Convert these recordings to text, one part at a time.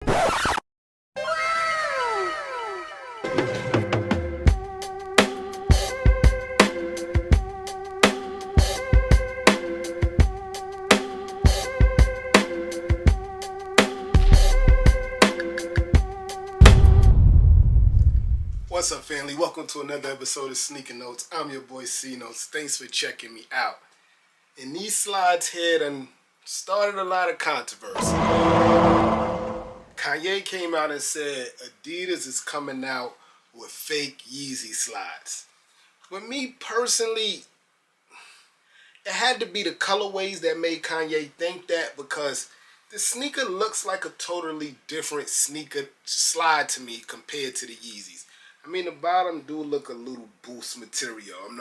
What's up, family? Welcome to another episode of Sneaker Notes. I'm your boy C Notes. Thanks for checking me out. And these slides here done started a lot of controversy. Kanye came out and said Adidas is coming out with fake Yeezy slides. But me personally, it had to be the colorways that made Kanye think that, because the sneaker looks like a totally different sneaker slide to me compared to the Yeezys. I mean, the bottom do look a little boost material. I'm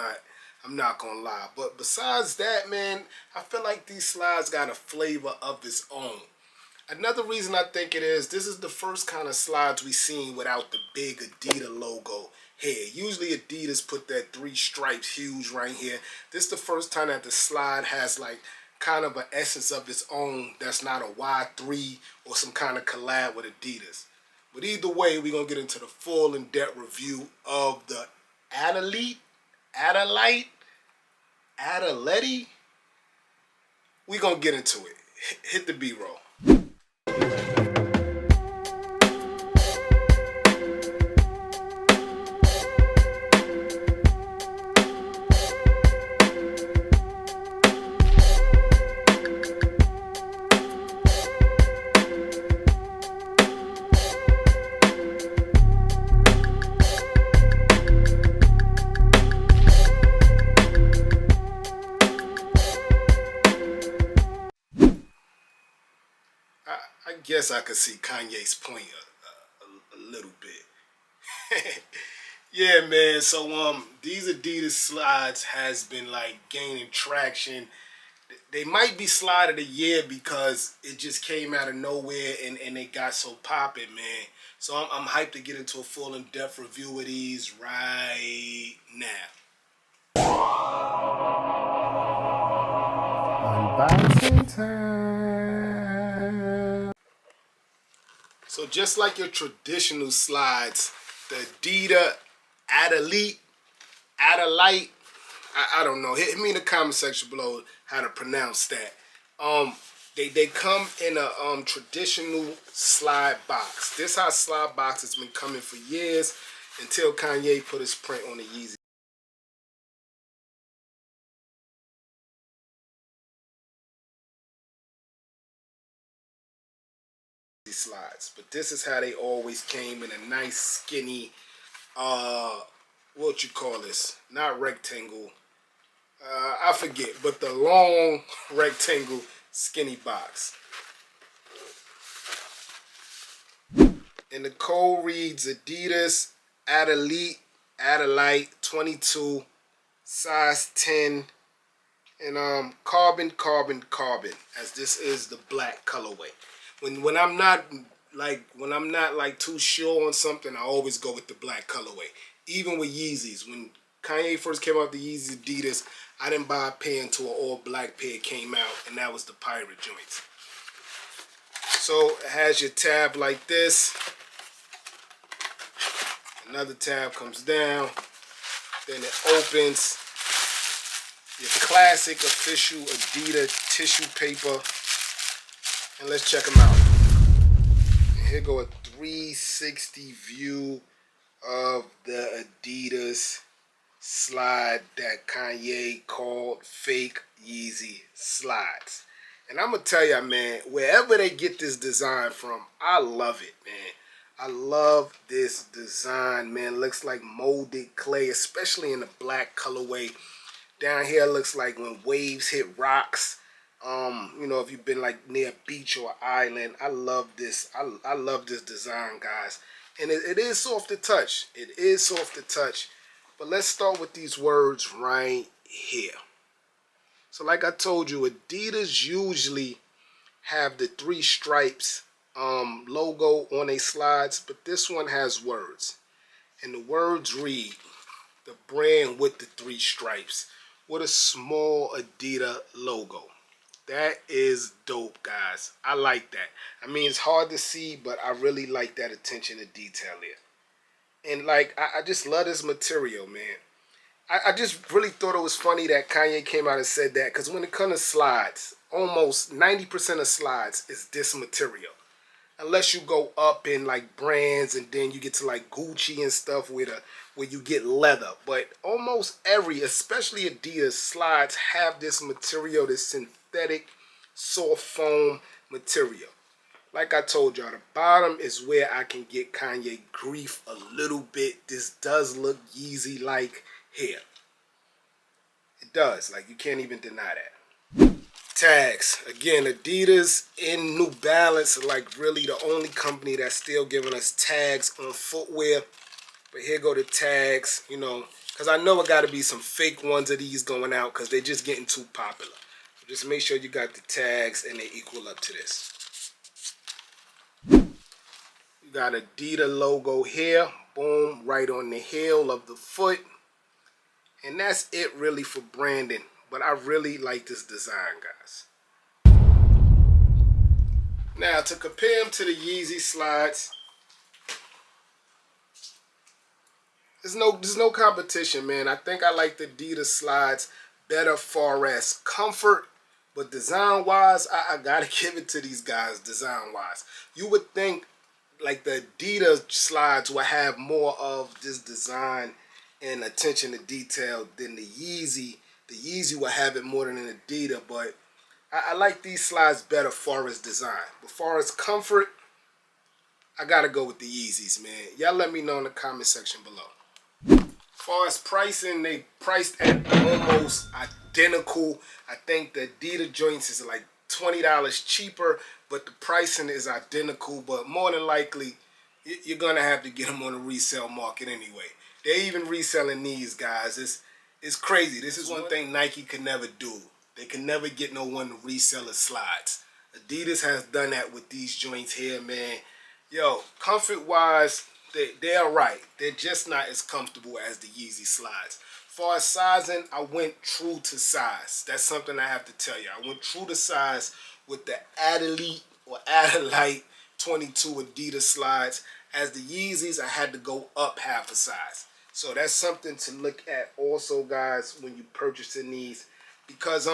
not gonna lie. But besides that, man, I feel like these slides got a flavor of its own. Another reason I think it is, this is the first kind of slides we seen without the big Adidas logo here. Usually Adidas put that 3 stripes huge right here. This is the first time that the slide has like kind of an essence of its own that's not a Y3 or some kind of collab with Adidas. But either way, we're going to get into the full in-depth review of the Adilette. We're going to get into it. Hit the B-roll. I guess I could see Kanye's point a little bit. Yeah, man. So these Adidas slides has been like gaining traction. They might be slide of the year because it just came out of nowhere and they got so popping, man. So I'm hyped to get into a full in-depth review of these right now. Unboxing time. So just like your traditional slides, the Adidas Adilette, I don't know. Hit me in the comment section below how to pronounce that. They come in a traditional slide box. This how slide box has been coming for years until Kanye put his print on the Yeezy slides. But this is how they always came, in a nice skinny what you call this? Not rectangle. I forget, but the long rectangle skinny box. And the code reads Adidas Adilette 22, size 10, and carbon, as this is the black colorway. When I'm not like too sure on something, I always go with the black colorway. Even with Yeezys, when Kanye first came out the Yeezy Adidas, I didn't buy a pair until an all black pair came out, and that was the pirate joints. So it has your tab like this. Another tab comes down. Then it opens. Your classic official Adidas tissue paper. And let's check them out. And here go a 360 view of the Adidas slide that Kanye called fake Yeezy slides. And I'm going to tell you, man, wherever they get this design from, I love it, man. I love this design, man. Looks like molded clay, especially in the black colorway. Down here looks like when waves hit rocks. You know, if you've been like near a beach or an island, I love this. I love this design, guys. And it is soft to touch. It is soft to touch. But let's start with these words right here. So like I told you, Adidas usually have the 3 stripes logo on their slides, but this one has words. And the words read, the brand with the 3 stripes, with a small Adidas logo. That is dope, guys. I like that. I mean, it's hard to see, but I really like that attention to detail here. And like, I just love this material, man. I just really thought it was funny that Kanye came out and said that, because when it comes to slides, almost 90% of slides is this material. Unless you go up in like brands and then you get to like Gucci and stuff where you get leather. But almost every, especially Adidas slides, have this material, this synthetic soft foam material. Like I told y'all, the bottom is where I can get Kanye grief a little bit. This does look Yeezy like here. It does. Like, you can't even deny that. Tags. Again, Adidas and New Balance are like really the only company that's still giving us tags on footwear. But here go the tags, you know, because I know it got to be some fake ones of these going out because they're just getting too popular. So just make sure you got the tags and they equal up to this. You got Adidas logo here, boom, right on the heel of the foot. And that's it really for branding. But I really like this design, guys. Now, to compare them to the Yeezy slides, there's no competition, man. I think I like the Adidas slides better far as comfort. But design-wise, I got to give it to these guys design-wise. You would think like the Adidas slides will have more of this design and attention to detail than the Yeezy. The Yeezy will have it more than an Adidas, but I like these slides better far as design. But far as comfort, I gotta go with the Yeezys, man. Y'all let me know in the comment section below. As far as pricing, they priced at almost identical. I think the Adidas joints is like $20 cheaper, but the pricing is identical. But more than likely, you're gonna have to get them on the resale market anyway. They're even reselling these, guys. It's crazy. This is one thing Nike could never do. They can never get no one to resell the slides. Adidas has done that with these joints here, man. Yo, comfort-wise, they're right. They're just not as comfortable as the Yeezy slides. As far as sizing, I went true to size. That's something I have to tell you. I went true to size with the Adilette or Adilette 22 Adidas slides. As the Yeezys, I had to go up half a size. So that's something to look at also, guys, when you purchasing these. Because,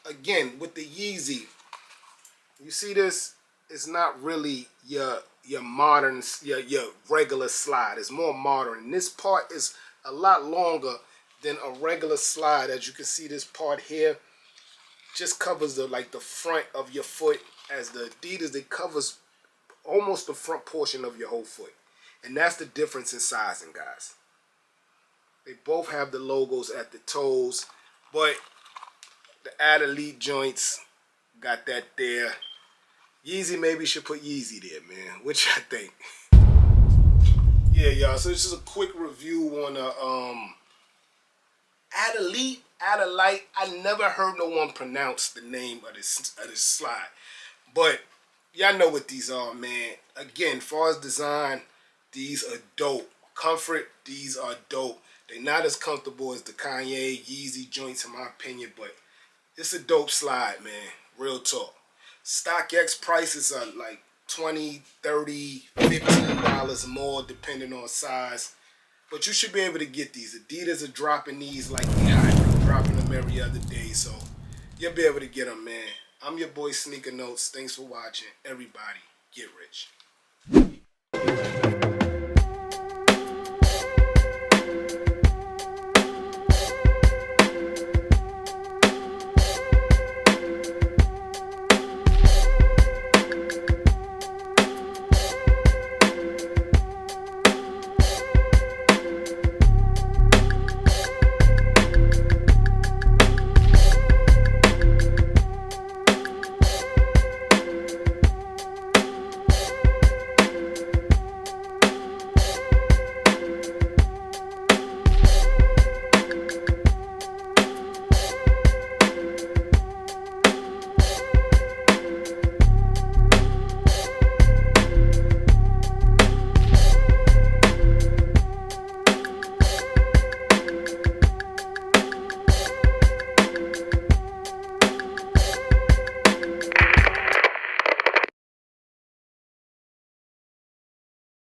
again, with the Yeezy, you see this? It's not really your modern, your regular slide. It's more modern. And this part is a lot longer than a regular slide. As you can see, this part here just covers the front of your foot. As the Adidas, it covers almost the front portion of your whole foot. And that's the difference in sizing, guys. They both have the logos at the toes, but the Adilette joints got that there. Yeezy maybe should put Yeezy there, man. What y'all think? Yeah, y'all. So this is a quick review on Adilette. I never heard no one pronounce the name of this slide, but y'all know what these are, man. Again, far as design, these are dope. Comfort, these are dope. They're not as comfortable as the Kanye Yeezy joints in my opinion, but it's a dope slide, man. Real talk. StockX prices are like $20, $30, $15 more depending on size. But you should be able to get these. Adidas are dropping these like they hot. They're dropping them every other day, so you'll be able to get them, man. I'm your boy Sneaker Notes. Thanks for watching. Everybody, get rich.